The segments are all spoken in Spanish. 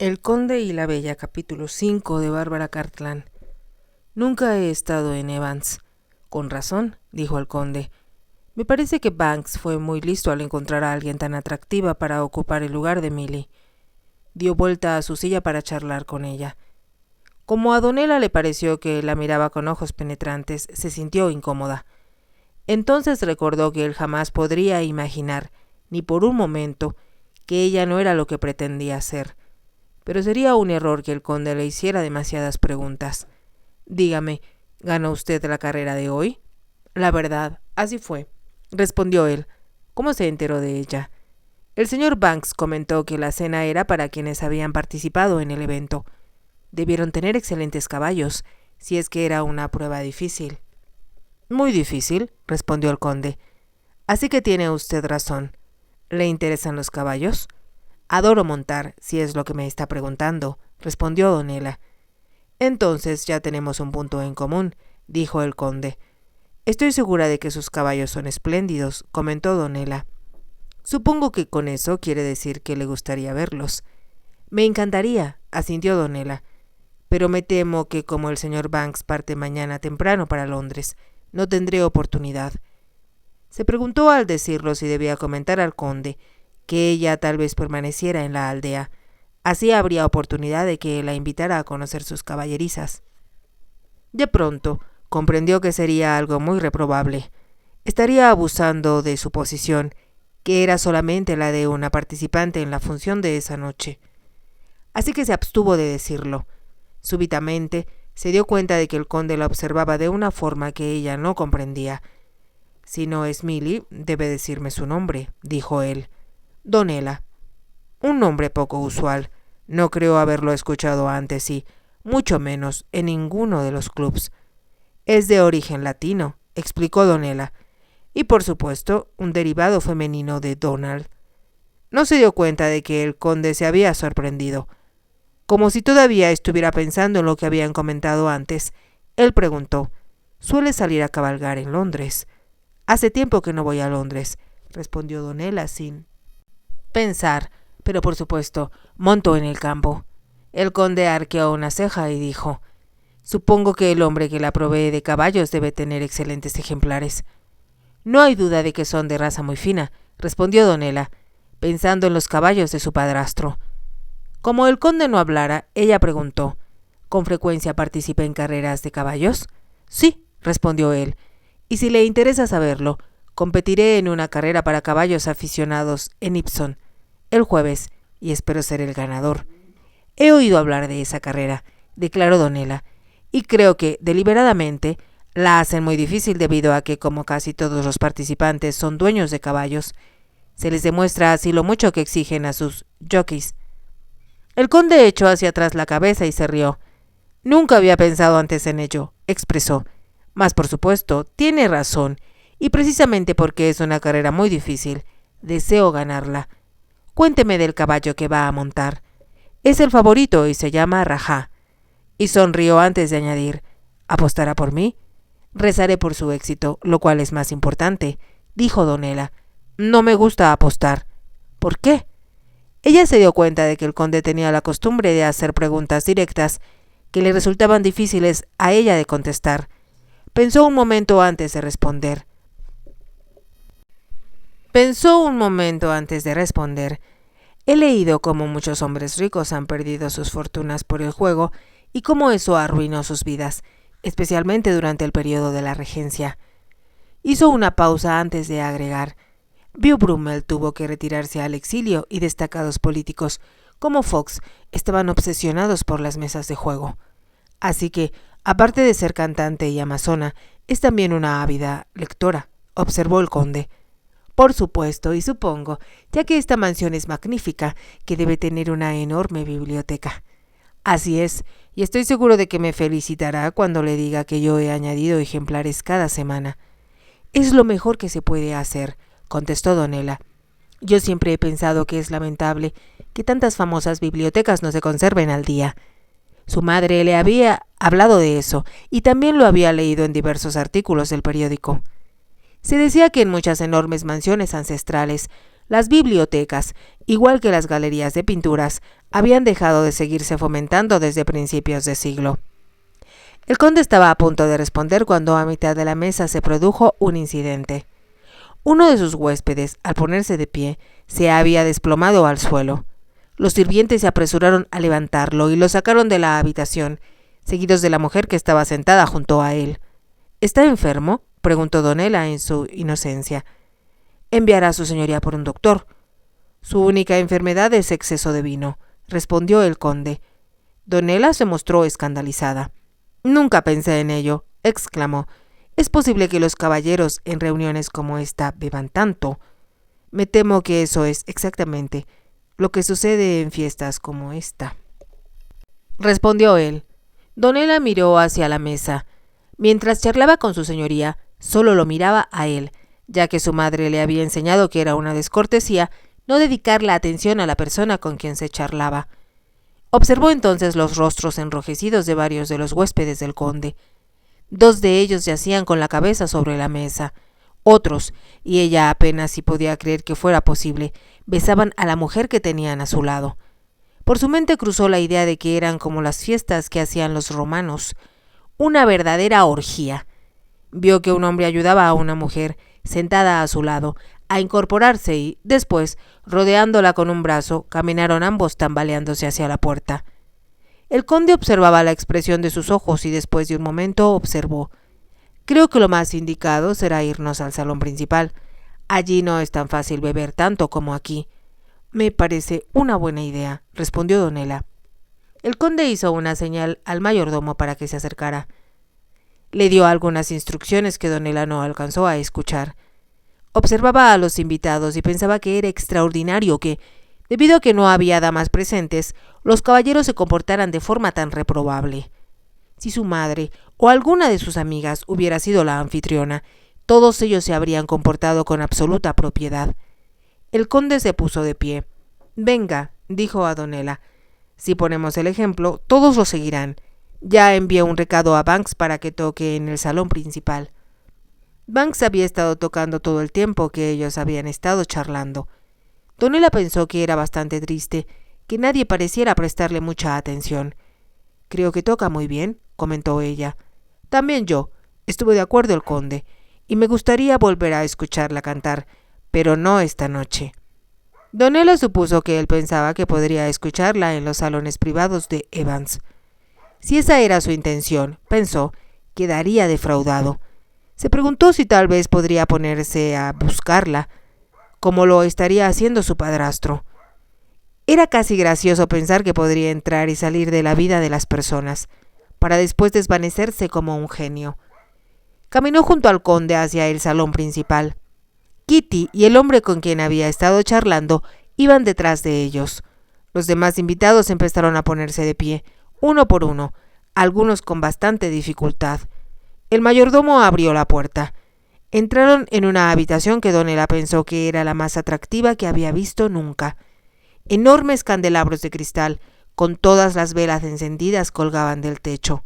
El conde y la bella, capítulo 5 de Bárbara Cartland. Nunca he estado en Evans. Con razón, dijo el conde. Me parece que Banks fue muy listo al encontrar a alguien tan atractiva para ocupar el lugar de Milly. Dio vuelta a su silla para charlar con ella. Como a Donella le pareció que la miraba con ojos penetrantes, se sintió incómoda. Entonces recordó que él jamás podría imaginar, ni por un momento, que ella no era lo que pretendía ser. Pero sería un error que el conde le hiciera demasiadas preguntas. Dígame, ¿ganó usted la carrera de hoy? La verdad, así fue, respondió él. ¿Cómo se enteró de ella? El señor Banks comentó que la cena era para quienes habían participado en el evento. Debieron tener excelentes caballos, si es que era una prueba difícil. Muy difícil, respondió el conde. Así que tiene usted razón. ¿Le interesan los caballos? Adoro montar, si es lo que me está preguntando, respondió Donella. Entonces ya tenemos un punto en común, dijo el conde. Estoy segura de que sus caballos son espléndidos, comentó Donella. Supongo que con eso quiere decir que le gustaría verlos. Me encantaría, asintió Donella, pero me temo que como el señor Banks parte mañana temprano para Londres, no tendré oportunidad. Se preguntó al decirlo si debía comentar al conde que ella tal vez permaneciera en la aldea. Así habría oportunidad de que la invitara a conocer sus caballerizas. De pronto, comprendió que sería algo muy reprobable. Estaría abusando de su posición, que era solamente la de una participante en la función de esa noche. Así que se abstuvo de decirlo. Súbitamente, se dio cuenta de que el conde la observaba de una forma que ella no comprendía. Si no es Milly, debe decirme su nombre, dijo él. Donella. Un nombre poco usual. No creo haberlo escuchado antes y, mucho menos, en ninguno de los clubs. Es de origen latino, explicó Donella, y por supuesto, un derivado femenino de Donald. No se dio cuenta de que el conde se había sorprendido. Como si todavía estuviera pensando en lo que habían comentado antes, él preguntó: ¿Suele salir a cabalgar en Londres? Hace tiempo que no voy a Londres, respondió Donella sin pensar, pero por supuesto, monto en el campo. El conde arqueó una ceja y dijo: Supongo que el hombre que la provee de caballos debe tener excelentes ejemplares. No hay duda de que son de raza muy fina, respondió Donella, pensando en los caballos de su padrastro. Como el conde no hablara, ella preguntó: ¿Con frecuencia participa en carreras de caballos? Sí, respondió él, y si le interesa saberlo, competiré en una carrera para caballos aficionados en Ipswich el jueves, y espero ser el ganador. He oído hablar de esa carrera, declaró Donella, y creo que, deliberadamente, la hacen muy difícil debido a que, como casi todos los participantes son dueños de caballos, se les demuestra así lo mucho que exigen a sus jockeys. El conde echó hacia atrás la cabeza y se rió. Nunca había pensado antes en ello, expresó. Mas, por supuesto, tiene razón, y precisamente porque es una carrera muy difícil, deseo ganarla. Cuénteme del caballo que va a montar. Es el favorito y se llama Rajá. Y sonrió antes de añadir: ¿Apostará por mí? Rezaré por su éxito, lo cual es más importante, dijo Donella. No me gusta apostar. ¿Por qué? Ella se dio cuenta de que el conde tenía la costumbre de hacer preguntas directas que le resultaban difíciles a ella de contestar. Pensó un momento antes de responder. He leído cómo muchos hombres ricos han perdido sus fortunas por el juego y cómo eso arruinó sus vidas, especialmente durante el periodo de la regencia. Hizo una pausa antes de agregar: Beau Brummel tuvo que retirarse al exilio y destacados políticos, como Fox, estaban obsesionados por las mesas de juego. Así que, aparte de ser cantante y amazona, es también una ávida lectora, observó el conde. Por supuesto, y supongo, ya que esta mansión es magnífica, que debe tener una enorme biblioteca. Así es, y estoy seguro de que me felicitará cuando le diga que yo he añadido ejemplares cada semana. Es lo mejor que se puede hacer, contestó Donella. Yo siempre he pensado que es lamentable que tantas famosas bibliotecas no se conserven al día. Su madre le había hablado de eso, y también lo había leído en diversos artículos del periódico. Se decía que en muchas enormes mansiones ancestrales Las bibliotecas, igual que las galerías de pinturas, habían dejado de seguirse fomentando desde principios de siglo. El conde estaba a punto de responder cuando a mitad de la mesa se produjo un incidente. Uno de sus huéspedes, al ponerse de pie, se había desplomado al suelo. Los sirvientes se apresuraron a levantarlo y lo sacaron de la habitación, seguidos de la mujer que estaba sentada junto a él. ¿Está enfermo?, preguntó Donela en su inocencia. Enviará a su señoría por un doctor. Su única enfermedad es exceso de vino, respondió el conde. Donela se mostró escandalizada. Nunca pensé en ello, exclamó. ¿Es posible que los caballeros en reuniones como esta beban tanto? Me temo que eso es exactamente lo que sucede en fiestas como esta, respondió él. Donela miró hacia la mesa. Mientras charlaba con su señoría, solo lo miraba a él, ya que su madre le había enseñado que era una descortesía no dedicar la atención a la persona con quien se charlaba. Observó entonces los rostros enrojecidos de varios de los huéspedes del conde. Dos de ellos yacían con la cabeza sobre la mesa. Otros, y ella apenas si podía creer que fuera posible, besaban a la mujer que tenían a su lado. Por su mente cruzó la idea de que eran como las fiestas que hacían los romanos, una verdadera orgía. Vio que un hombre ayudaba a una mujer, sentada a su lado, a incorporarse y, después, rodeándola con un brazo, caminaron ambos tambaleándose hacia la puerta. El conde observaba la expresión de sus ojos y después de un momento observó: «Creo que lo más indicado será irnos al salón principal. Allí no es tan fácil beber tanto como aquí». «Me parece una buena idea», respondió Donela. El conde hizo una señal al mayordomo para que se acercara. Le dio algunas instrucciones que Donela no alcanzó a escuchar. Observaba a los invitados y pensaba que era extraordinario que, debido a que no había damas presentes, los caballeros se comportaran de forma tan reprobable. Si su madre o alguna de sus amigas hubiera sido la anfitriona, todos ellos se habrían comportado con absoluta propiedad. El conde se puso de pie. «Venga», dijo a Donela, «si ponemos el ejemplo, todos lo seguirán. Ya envié un recado a Banks para que toque en el salón principal». Banks había estado tocando todo el tiempo que ellos habían estado charlando. Donela pensó que era bastante triste que nadie pareciera prestarle mucha atención. «Creo que toca muy bien», comentó ella. «También yo», estuvo de acuerdo el conde, «y me gustaría volver a escucharla cantar, pero no esta noche». Donela supuso que él pensaba que podría escucharla en los salones privados de Evans. Si esa era su intención, pensó, quedaría defraudado. Se preguntó si tal vez podría ponerse a buscarla, como lo estaría haciendo su padrastro. Era casi gracioso pensar que podría entrar y salir de la vida de las personas, para después desvanecerse como un genio. Caminó junto al conde hacia el salón principal. Kitty y el hombre con quien había estado charlando iban detrás de ellos. Los demás invitados empezaron a ponerse de pie, uno por uno, algunos con bastante dificultad. El mayordomo abrió la puerta. Entraron en una habitación que Donela pensó que era la más atractiva que había visto nunca. Enormes candelabros de cristal, con todas las velas encendidas, colgaban del techo.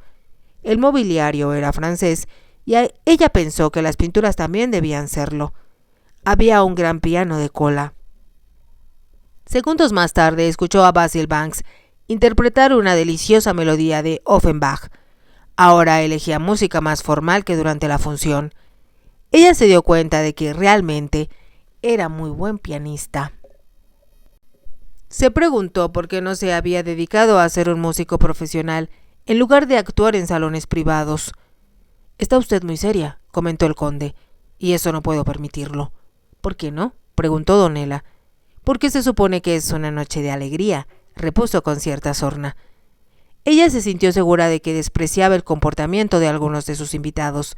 El mobiliario era francés y ella pensó que las pinturas también debían serlo. Había un gran piano de cola. Segundos más tarde escuchó a Basil Banks interpretar una deliciosa melodía de Offenbach. Ahora elegía música más formal que durante la función. Ella se dio cuenta de que realmente era muy buen pianista. Se preguntó por qué no se había dedicado a ser un músico profesional en lugar de actuar en salones privados. «Está usted muy seria», comentó el conde, «y eso no puedo permitirlo». «¿Por qué no?», preguntó Donela. «Porque se supone que es una noche de alegría», repuso con cierta sorna. Ella se sintió segura de que despreciaba el comportamiento de algunos de sus invitados,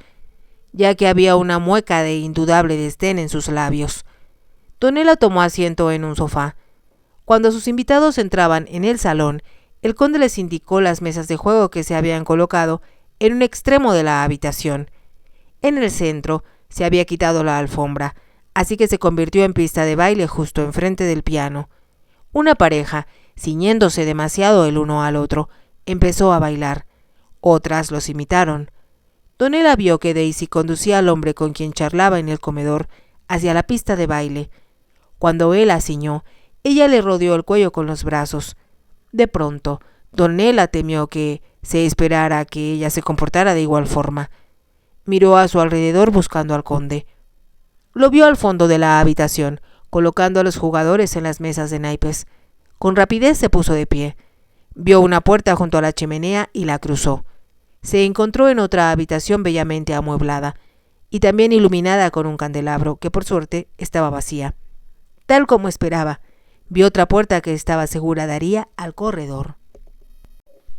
ya que había una mueca de indudable desdén en sus labios. Donela tomó asiento en un sofá. Cuando sus invitados entraban en el salón, el conde les indicó las mesas de juego que se habían colocado en un extremo de la habitación. En el centro se había quitado la alfombra, así que se convirtió en pista de baile justo enfrente del piano. Una pareja, ciñéndose demasiado el uno al otro, empezó a bailar. Otras los imitaron. Donela vio que Daisy conducía al hombre con quien charlaba en el comedor hacia la pista de baile. Cuando él la ciñó, ella le rodeó el cuello con los brazos. De pronto, Donella temió que se esperara que ella se comportara de igual forma. Miró a su alrededor buscando al conde. Lo vio al fondo de la habitación, colocando a los jugadores en las mesas de naipes. Con rapidez se puso de pie. Vio una puerta junto a la chimenea y la cruzó. Se encontró en otra habitación bellamente amueblada y también iluminada con un candelabro que por suerte estaba vacía. Tal como esperaba, vio otra puerta que estaba segura daría al corredor.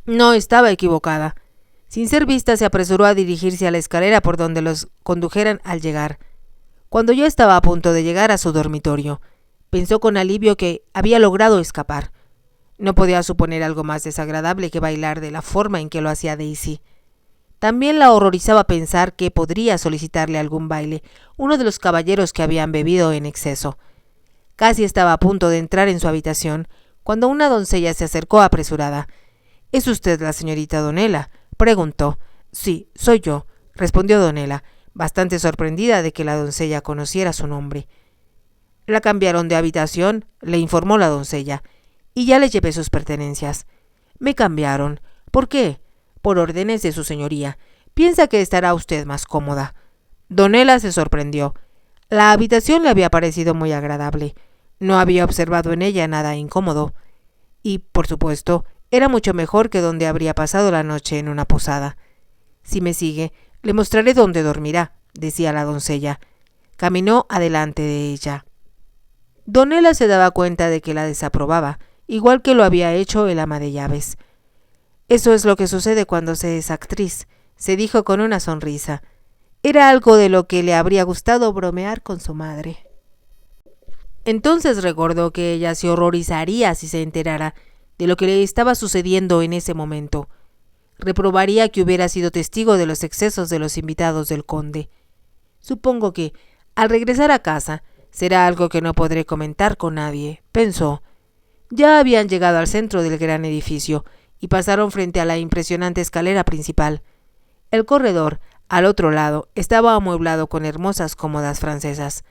No estaba equivocada. Sin ser vista, se apresuró a dirigirse a la escalera por donde los condujeran al llegar. Cuando ya estaba a punto de llegar a su dormitorio, pensó con alivio que había logrado escapar. No podía suponer algo más desagradable que bailar de la forma en que lo hacía Daisy. También la horrorizaba pensar que podría solicitarle algún baile uno de los caballeros que habían bebido en exceso. Casi estaba a punto de entrar en su habitación cuando una doncella se acercó apresurada. «¿Es usted la señorita Donella?», preguntó. «Sí, soy yo», respondió Donella, bastante sorprendida de que la doncella conociera su nombre. «La cambiaron de habitación», le informó la doncella, «y ya le llevé sus pertenencias». «Me cambiaron. ¿Por qué?» «Por órdenes de su señoría. Piensa que estará usted más cómoda». Donella se sorprendió. La habitación le había parecido muy agradable. No había observado en ella nada incómodo. Y, por supuesto, era mucho mejor que donde habría pasado la noche en una posada. «Si me sigue, le mostraré dónde dormirá», decía la doncella. Caminó adelante de ella. Donella se daba cuenta de que la desaprobaba, igual que lo había hecho el ama de llaves. «Eso es lo que sucede cuando se es actriz», se dijo con una sonrisa. Era algo de lo que le habría gustado bromear con su madre. Entonces recordó que ella se horrorizaría si se enterara de lo que le estaba sucediendo en ese momento. Reprobaría que hubiera sido testigo de los excesos de los invitados del conde. «Supongo que, al regresar a casa, será algo que no podré comentar con nadie», pensó. Ya habían llegado al centro del gran edificio y pasaron frente a la impresionante escalera principal. El corredor, al otro lado, estaba amueblado con hermosas cómodas francesas.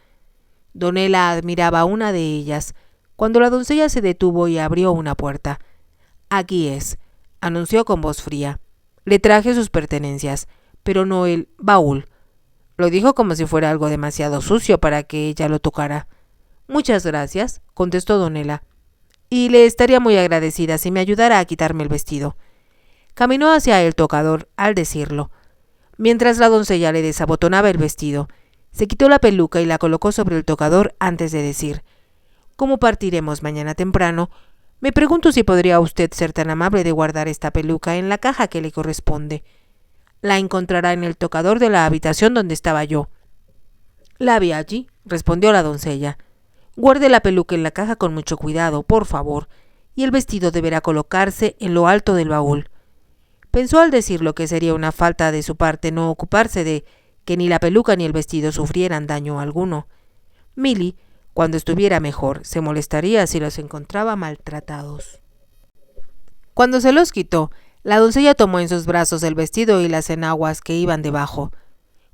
Donella admiraba una de ellas, cuando la doncella se detuvo y abrió una puerta. «Aquí es», anunció con voz fría. «Le traje sus pertenencias, pero no el baúl». Lo dijo como si fuera algo demasiado sucio para que ella lo tocara. «Muchas gracias», contestó Donella, «y le estaría muy agradecida si me ayudara a quitarme el vestido». Caminó hacia el tocador al decirlo. Mientras la doncella le desabotonaba el vestido, se quitó la peluca y la colocó sobre el tocador antes de decir: «Como partiremos mañana temprano, me pregunto si podría usted ser tan amable de guardar esta peluca en la caja que le corresponde. La encontrará en el tocador de la habitación donde estaba yo». «La vi allí», respondió la doncella. «Guarde la peluca en la caja con mucho cuidado, por favor, y el vestido deberá colocarse en lo alto del baúl». Pensó al decirlo que sería una falta de su parte no ocuparse de que ni la peluca ni el vestido sufrieran daño alguno. Milly, cuando estuviera mejor, se molestaría si los encontraba maltratados. Cuando se los quitó, la doncella tomó en sus brazos el vestido y las enaguas que iban debajo.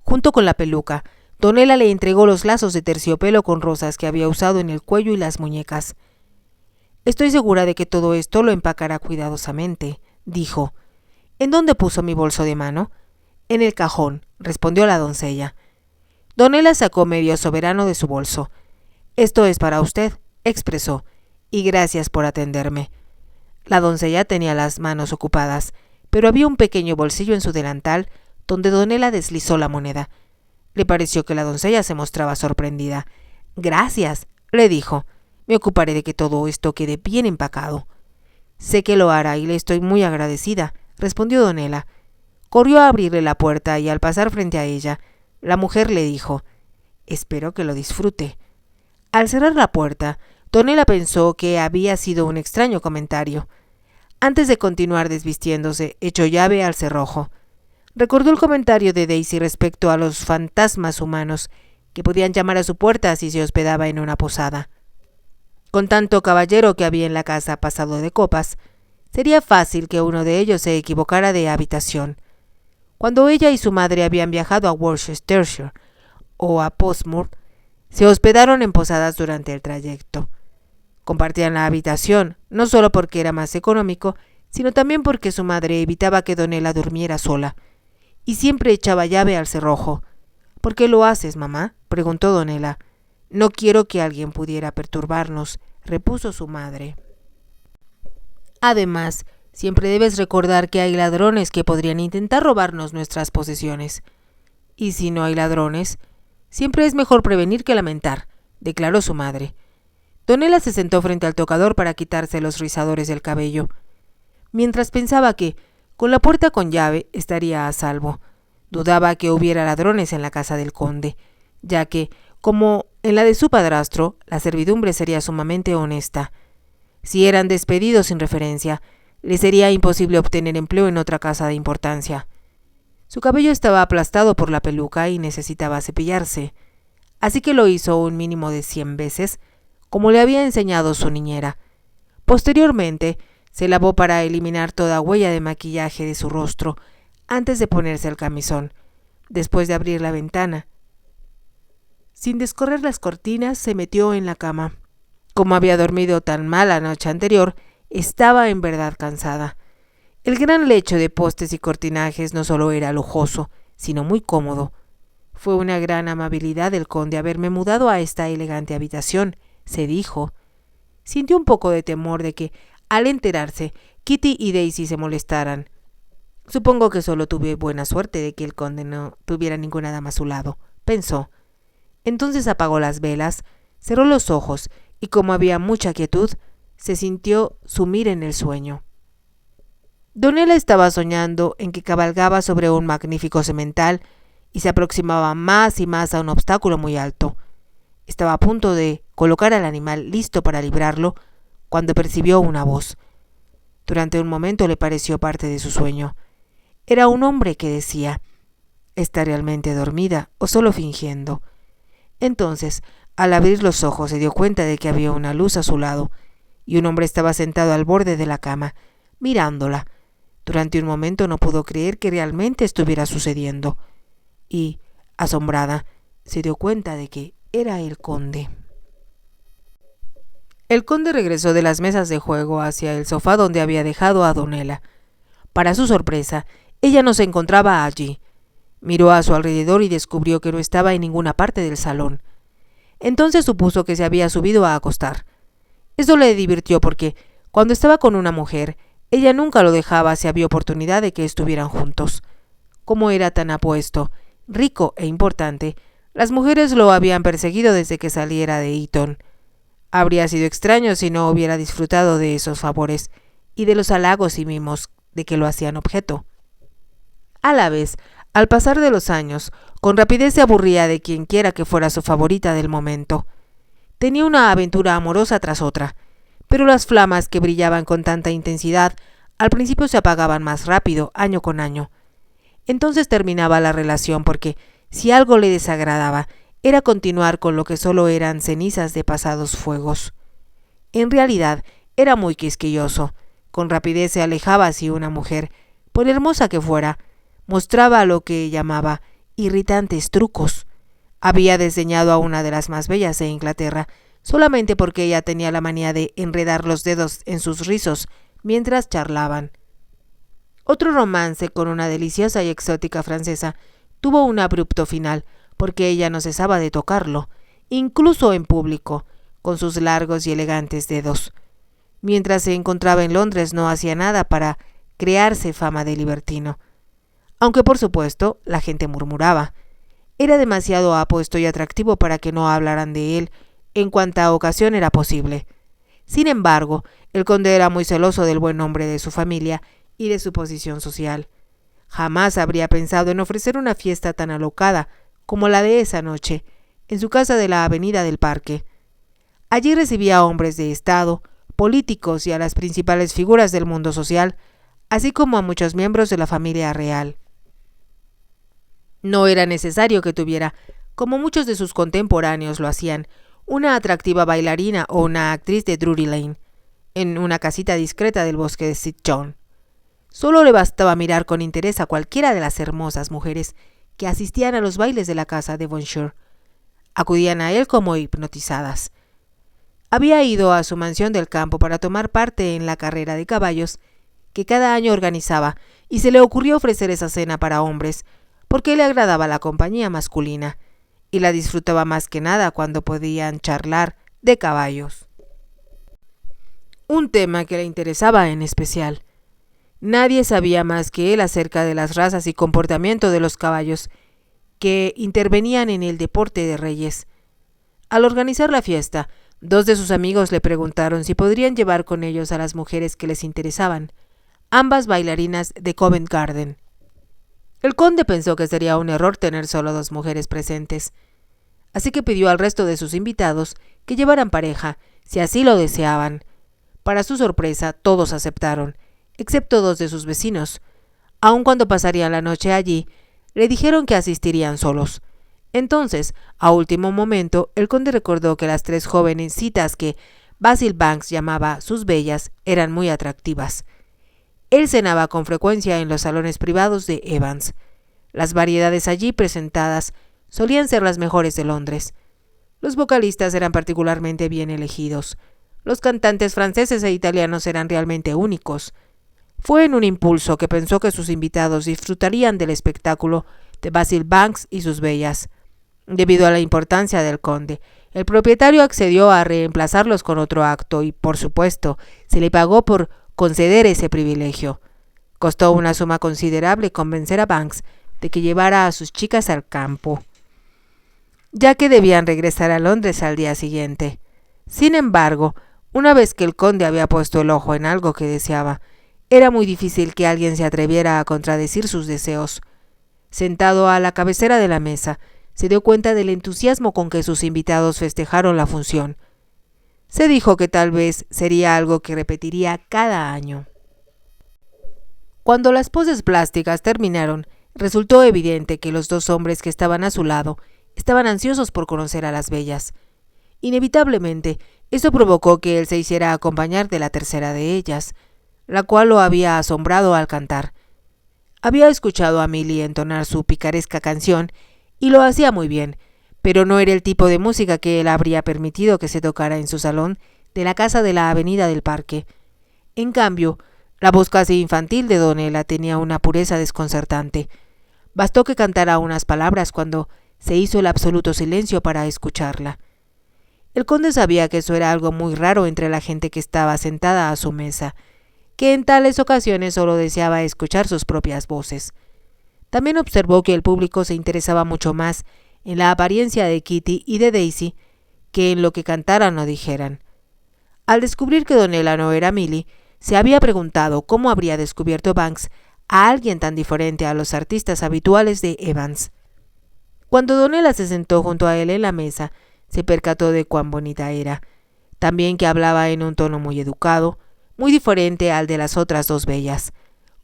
Junto con la peluca, Donella le entregó los lazos de terciopelo con rosas que había usado en el cuello y las muñecas. «Estoy segura de que todo esto lo empacará cuidadosamente», dijo. «¿En dónde puso mi bolso de mano?» «En el cajón», respondió la doncella. Donella sacó medio soberano de su bolso. «Esto es para usted», expresó, «y gracias por atenderme». La doncella tenía las manos ocupadas, pero había un pequeño bolsillo en su delantal donde Donella deslizó la moneda. Le pareció que la doncella se mostraba sorprendida. «Gracias», le dijo. «Me ocuparé de que todo esto quede bien empacado». «Sé que lo hará y le estoy muy agradecida», respondió Donella. Corrió a abrirle la puerta y al pasar frente a ella, la mujer le dijo: «Espero que lo disfrute». Al cerrar la puerta, Donella pensó que había sido un extraño comentario. Antes de continuar desvistiéndose, echó llave al cerrojo. Recordó el comentario de Daisy respecto a los fantasmas humanos que podían llamar a su puerta si se hospedaba en una posada. Con tanto caballero que había en la casa pasado de copas, sería fácil que uno de ellos se equivocara de habitación. Cuando ella y su madre habían viajado a Worcestershire o a Portsmouth, Se hospedaron en posadas durante el trayecto. Compartían la habitación, no solo porque era más económico, sino también porque su madre evitaba que Donella durmiera sola, y siempre echaba llave al cerrojo. ¿Por qué lo haces, mamá?, preguntó Donella. No quiero que alguien pudiera perturbarnos, repuso su madre. Además, siempre debes recordar que hay ladrones que podrían intentar robarnos nuestras posesiones. Y si no hay ladrones, siempre es mejor prevenir que lamentar, declaró su madre. Donella se sentó frente al tocador para quitarse los rizadores del cabello, mientras pensaba que, con la puerta con llave, estaría a salvo. Dudaba que hubiera ladrones en la casa del conde, ya que, como en la de su padrastro, la servidumbre sería sumamente honesta. Si eran despedidos sin referencia, le sería imposible obtener empleo en otra casa de importancia. Su cabello estaba aplastado por la peluca y necesitaba cepillarse, así que lo hizo un mínimo de 100 veces, como le había enseñado su niñera. Posteriormente, se lavó para eliminar toda huella de maquillaje de su rostro antes de ponerse el camisón. Después de abrir la ventana, sin descorrer las cortinas, se metió en la cama. Como había dormido tan mal la noche anterior, estaba en verdad cansada. El gran lecho de postes y cortinajes no solo era lujoso, sino muy cómodo. Fue una gran amabilidad del conde haberme mudado a esta elegante habitación, se dijo. Sintió un poco de temor de que, al enterarse, Kitty y Daisy se molestaran. Supongo que solo tuve buena suerte de que el conde no tuviera ninguna dama a su lado, pensó. Entonces apagó las velas, cerró los ojos y, como había mucha quietud, se sintió sumir en el sueño. Donella estaba soñando en que cabalgaba sobre un magnífico semental y se aproximaba más y más a un obstáculo muy alto. Estaba a punto de colocar al animal listo para librarlo cuando percibió una voz. Durante un momento le pareció parte de su sueño. Era un hombre que decía: ¿está realmente dormida o solo fingiendo? Entonces, al abrir los ojos, se dio cuenta de que había una luz a su lado y un hombre estaba sentado al borde de la cama, mirándola. Durante un momento no pudo creer que realmente estuviera sucediendo y, asombrada, se dio cuenta de que era el conde. El conde regresó de las mesas de juego hacia el sofá donde había dejado a Donella. Para su sorpresa, ella no se encontraba allí. Miró a su alrededor y descubrió que no estaba en ninguna parte del salón. Entonces supuso que se había subido a acostar. Esto le divirtió porque, cuando estaba con una mujer, ella nunca lo dejaba si había oportunidad de que estuvieran juntos. Como era tan apuesto, rico e importante, las mujeres lo habían perseguido desde que saliera de Eton. Habría sido extraño si no hubiera disfrutado de esos favores y de los halagos y mimos de que lo hacían objeto. A la vez, al pasar de los años, con rapidez se aburría de quien quiera que fuera su favorita del momento. Tenía una aventura amorosa tras otra, pero las flamas que brillaban con tanta intensidad al principio se apagaban más rápido, año con año. Entonces terminaba la relación porque, si algo le desagradaba, era continuar con lo que solo eran cenizas de pasados fuegos. En realidad, era muy quisquilloso. Con rapidez se alejaba si una mujer, por hermosa que fuera, mostraba lo que llamaba irritantes trucos. Había desdeñado a una de las más bellas de Inglaterra, solamente porque ella tenía la manía de enredar los dedos en sus rizos mientras charlaban. Otro romance con una deliciosa y exótica francesa tuvo un abrupto final, porque ella no cesaba de tocarlo, incluso en público, con sus largos y elegantes dedos. Mientras se encontraba en Londres no hacía nada para crearse fama de libertino. Aunque por supuesto la gente murmuraba. Era demasiado apuesto y atractivo para que no hablaran de él en cuanta ocasión era posible. Sin embargo, el conde era muy celoso del buen nombre de su familia y de su posición social. Jamás habría pensado en ofrecer una fiesta tan alocada como la de esa noche, en su casa de la avenida del Parque. Allí recibía a hombres de Estado, políticos y a las principales figuras del mundo social, así como a muchos miembros de la familia real. No era necesario que tuviera, como muchos de sus contemporáneos lo hacían, una atractiva bailarina o una actriz de Drury Lane, en una casita discreta del bosque de St. John. Solo le bastaba mirar con interés a cualquiera de las hermosas mujeres que asistían a los bailes de la casa de Devonshire. Acudían a él como hipnotizadas. Había ido a su mansión del campo para tomar parte en la carrera de caballos que cada año organizaba, y se le ocurrió ofrecer esa cena para hombres, porque le agradaba la compañía masculina, y la disfrutaba más que nada cuando podían charlar de caballos. Un tema que le interesaba en especial. Nadie sabía más que él acerca de las razas y comportamiento de los caballos que intervenían en el deporte de reyes. Al organizar la fiesta, 2 de sus amigos le preguntaron si podrían llevar con ellos a las mujeres que les interesaban, ambas bailarinas de Covent Garden. El conde pensó que sería un error tener solo 2 mujeres presentes, así que pidió al resto de sus invitados que llevaran pareja, si así lo deseaban. Para su sorpresa, todos aceptaron, excepto 2 de sus vecinos. Aun cuando pasarían la noche allí, le dijeron que asistirían solos. Entonces, a último momento, el conde recordó que las 3 jovencitas que Basil Banks llamaba sus bellas eran muy atractivas. Él cenaba con frecuencia en los salones privados de Evans. Las variedades allí presentadas solían ser las mejores de Londres. Los vocalistas eran particularmente bien elegidos. Los cantantes franceses e italianos eran realmente únicos. Fue en un impulso que pensó que sus invitados disfrutarían del espectáculo de Basil Banks y sus bellas. Debido a la importancia del conde, el propietario accedió a reemplazarlos con otro acto y, por supuesto, se le pagó por conceder ese privilegio. Costó una suma considerable convencer a Banks de que llevara a sus chicas al campo, ya que debían regresar a Londres al día siguiente. Sin embargo, una vez que el conde había puesto el ojo en algo que deseaba, era muy difícil que alguien se atreviera a contradecir sus deseos. Sentado a la cabecera de la mesa, se dio cuenta del entusiasmo con que sus invitados festejaron la función. Se dijo que tal vez sería algo que repetiría cada año. Cuando las poses plásticas terminaron, resultó evidente que los 2 hombres que estaban a su lado estaban ansiosos por conocer a las bellas. Inevitablemente, eso provocó que él se hiciera acompañar de la tercera de ellas, la cual lo había asombrado al cantar. Había escuchado a Milly entonar su picaresca canción y lo hacía muy bien, pero no era el tipo de música que él habría permitido que se tocara en su salón de la casa de la avenida del Parque. En cambio, la voz casi infantil de Donella tenía una pureza desconcertante. Bastó que cantara unas palabras cuando se hizo el absoluto silencio para escucharla. El conde sabía que eso era algo muy raro entre la gente que estaba sentada a su mesa, que en tales ocasiones solo deseaba escuchar sus propias voces. También observó que el público se interesaba mucho más en la apariencia de Kitty y de Daisy que en lo que cantaran o dijeran. Al descubrir que Donella no era Milly, se había preguntado cómo habría descubierto Banks a alguien tan diferente a los artistas habituales de Evans. Cuando Donella se sentó junto a él en la mesa, se percató de cuán bonita era, también que hablaba en un tono muy educado, muy diferente al de las otras 2 bellas.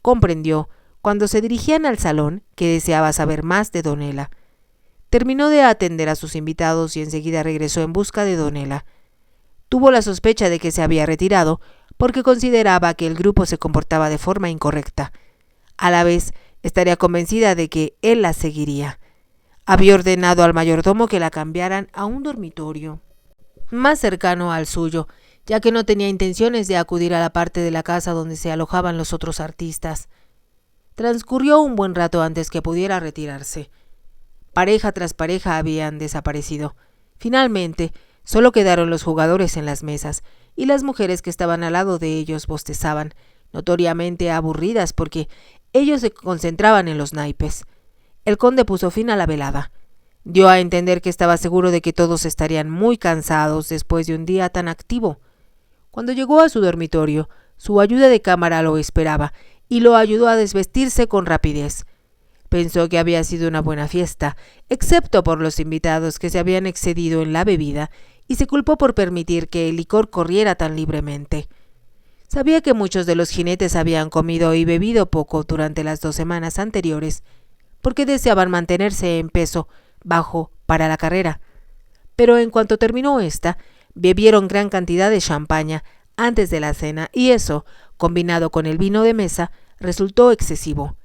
Comprendió, cuando se dirigían al salón, que deseaba saber más de Donella. Terminó de atender a sus invitados y enseguida regresó en busca de Donella. Tuvo la sospecha de que se había retirado porque consideraba que el grupo se comportaba de forma incorrecta. A la vez, estaría convencida de que él la seguiría. Había ordenado al mayordomo que la cambiaran a un dormitorio más cercano al suyo, ya que no tenía intenciones de acudir a la parte de la casa donde se alojaban los otros artistas. Transcurrió un buen rato antes que pudiera retirarse. Pareja tras pareja habían desaparecido. Finalmente, solo quedaron los jugadores en las mesas, y las mujeres que estaban al lado de ellos bostezaban, notoriamente aburridas porque ellos se concentraban en los naipes. El conde puso fin a la velada. Dio a entender que estaba seguro de que todos estarían muy cansados después de un día tan activo. Cuando llegó a su dormitorio, su ayuda de cámara lo esperaba y lo ayudó a desvestirse con rapidez. Pensó que había sido una buena fiesta, excepto por los invitados que se habían excedido en la bebida, y se culpó por permitir que el licor corriera tan libremente. Sabía que muchos de los jinetes habían comido y bebido poco durante las 2 semanas anteriores, porque deseaban mantenerse en peso bajo para la carrera. Pero en cuanto terminó esta, bebieron gran cantidad de champaña antes de la cena, y eso, combinado con el vino de mesa, resultó excesivo.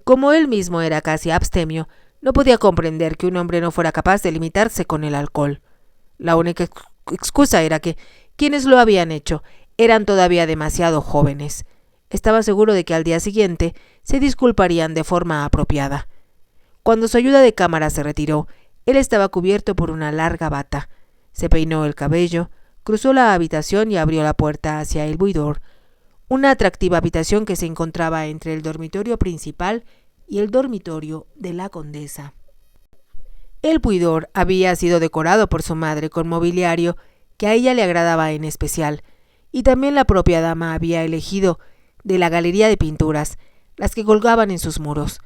Como él mismo era casi abstemio, No podía comprender que un hombre no fuera capaz de limitarse con el alcohol. La única excusa era que quienes lo habían hecho eran todavía demasiado jóvenes. Estaba seguro de que al día siguiente se disculparían de forma apropiada. Cuando su ayuda de cámara se retiró, él estaba cubierto por una larga bata. Se peinó el cabello, cruzó la habitación y abrió la puerta hacia el boudoir, una atractiva habitación que se encontraba entre el dormitorio principal y el dormitorio de la condesa. El boudoir había sido decorado por su madre con mobiliario que a ella le agradaba en especial, y también la propia dama había elegido de la galería de pinturas las que colgaban en sus muros.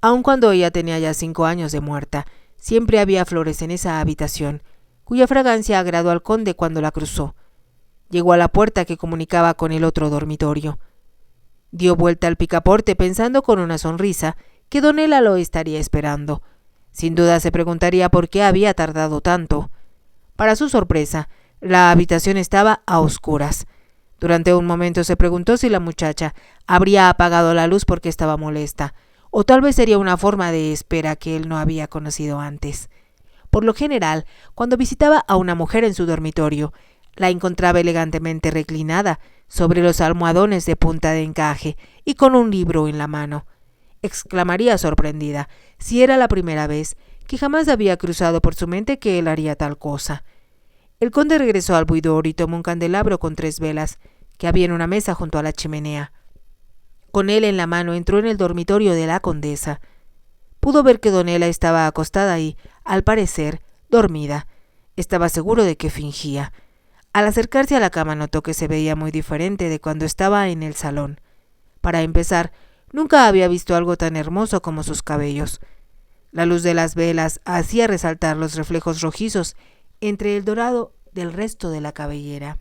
Aun cuando ella tenía ya 5 años de muerta, siempre había flores en esa habitación, cuya fragancia agradó al conde cuando la cruzó. Llegó a la puerta que comunicaba con el otro dormitorio. Dio vuelta al picaporte pensando con una sonrisa que Donella lo estaría esperando. Sin duda se preguntaría por qué había tardado tanto. Para su sorpresa, la habitación estaba a oscuras. Durante un momento se preguntó si la muchacha habría apagado la luz porque estaba molesta, o tal vez sería una forma de espera que él no había conocido antes. Por lo general, cuando visitaba a una mujer en su dormitorio, la encontraba elegantemente reclinada sobre los almohadones de punta de encaje y con un libro en la mano. Exclamaría sorprendida, si era la primera vez, que jamás había cruzado por su mente que él haría tal cosa. El conde regresó al boudoir y tomó un candelabro con 3 velas que había en una mesa junto a la chimenea. Con él en la mano entró en el dormitorio de la condesa. Pudo ver que Donella estaba acostada y, al parecer, dormida. Estaba seguro de que fingía. Al acercarse a la cama notó que se veía muy diferente de cuando estaba en el salón. Para empezar, nunca había visto algo tan hermoso como sus cabellos. La luz de las velas hacía resaltar los reflejos rojizos entre el dorado del resto de la cabellera.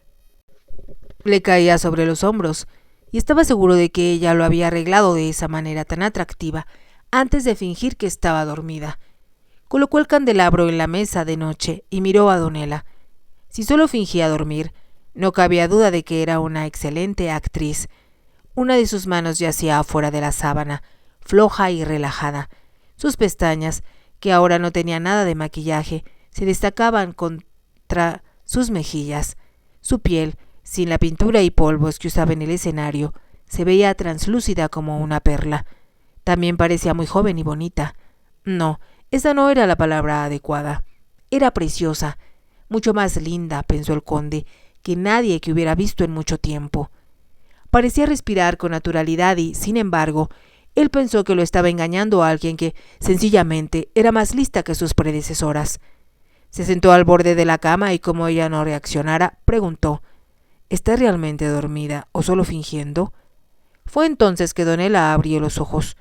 Le caía sobre los hombros, y estaba seguro de que ella lo había arreglado de esa manera tan atractiva antes de fingir que estaba dormida. Colocó el candelabro en la mesa de noche y miró a Donella. Si solo fingía dormir, no cabía duda de que era una excelente actriz. Una de sus manos yacía afuera de la sábana, floja y relajada. Sus pestañas, que ahora no tenían nada de maquillaje, se destacaban contra sus mejillas. Su piel, sin la pintura y polvos que usaba en el escenario, se veía translúcida como una perla. También parecía muy joven y bonita. No, esa no era la palabra adecuada. Era preciosa, mucho más linda, pensó el conde, que nadie que hubiera visto en mucho tiempo. Parecía respirar con naturalidad y, sin embargo, él pensó que lo estaba engañando a alguien que, sencillamente, era más lista que sus predecesoras. Se sentó al borde de la cama y, como ella no reaccionara, preguntó: ¿está realmente dormida o solo fingiendo? Fue entonces que Donella abrió los ojos.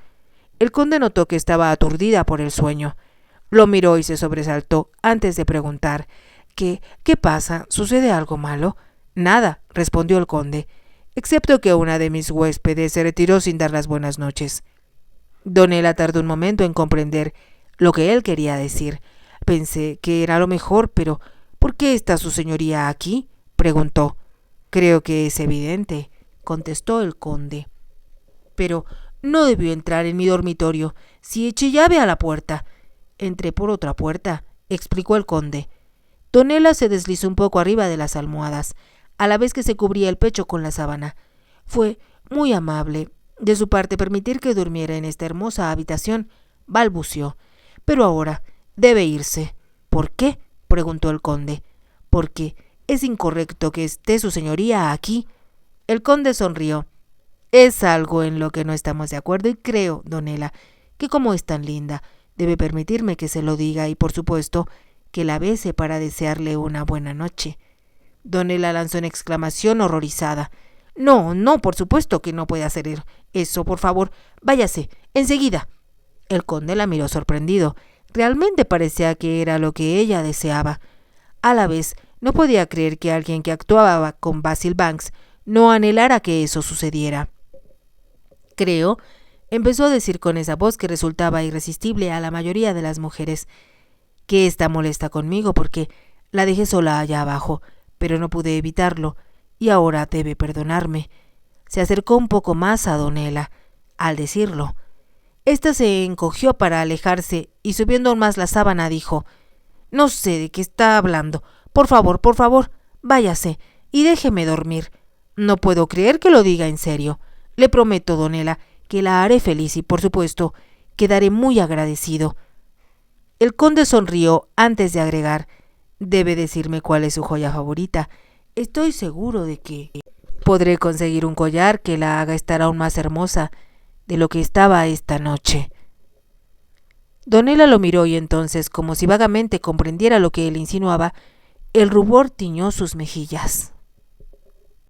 El conde notó que estaba aturdida por el sueño. Lo miró y se sobresaltó antes de preguntar: ¿Qué pasa? ¿Sucede algo malo? Nada, respondió el conde, excepto que una de mis huéspedes se retiró sin dar las buenas noches. Donella tardó un momento en comprender lo que él quería decir. Pensé que era lo mejor, pero ¿por qué está su señoría aquí?, preguntó. Creo que es evidente, contestó el conde. Pero no debió entrar en mi dormitorio si eché llave a la puerta. Entré por otra puerta, explicó el conde. Donella se deslizó un poco arriba de las almohadas, a la vez que se cubría el pecho con la sábana. Fue muy amable de su parte permitir que durmiera en esta hermosa habitación, balbuceó. Pero ahora debe irse. ¿Por qué?, preguntó el conde. Porque es incorrecto que esté su señoría aquí. El conde sonrió. Es algo en lo que no estamos de acuerdo y creo, Donella, que como es tan linda, debe permitirme que se lo diga y, por supuesto, que la bese para desearle una buena noche. Donella lanzó una exclamación horrorizada. No, por supuesto que no puede hacer eso, por favor, váyase, enseguida. El conde la miró sorprendido. Realmente parecía que era lo que ella deseaba. A la vez, no podía creer que alguien que actuaba con Basil Banks no anhelara que eso sucediera. Creo, empezó a decir con esa voz que resultaba irresistible a la mayoría de las mujeres, que está molesta conmigo porque la dejé sola allá abajo, pero no pude evitarlo, y ahora debe perdonarme. Se acercó un poco más a Donella al decirlo. Esta se encogió para alejarse y, subiendo aún más la sábana, dijo: «No sé de qué está hablando. Por favor, váyase y déjeme dormir. No puedo creer que lo diga en serio. Le prometo, Donela, que la haré feliz y, por supuesto, quedaré muy agradecido». El conde sonrió antes de agregar: «Debe decirme cuál es su joya favorita. Estoy seguro de que podré conseguir un collar que la haga estar aún más hermosa de lo que estaba esta noche». Donela lo miró y entonces, como si vagamente comprendiera lo que él insinuaba, el rubor tiñó sus mejillas.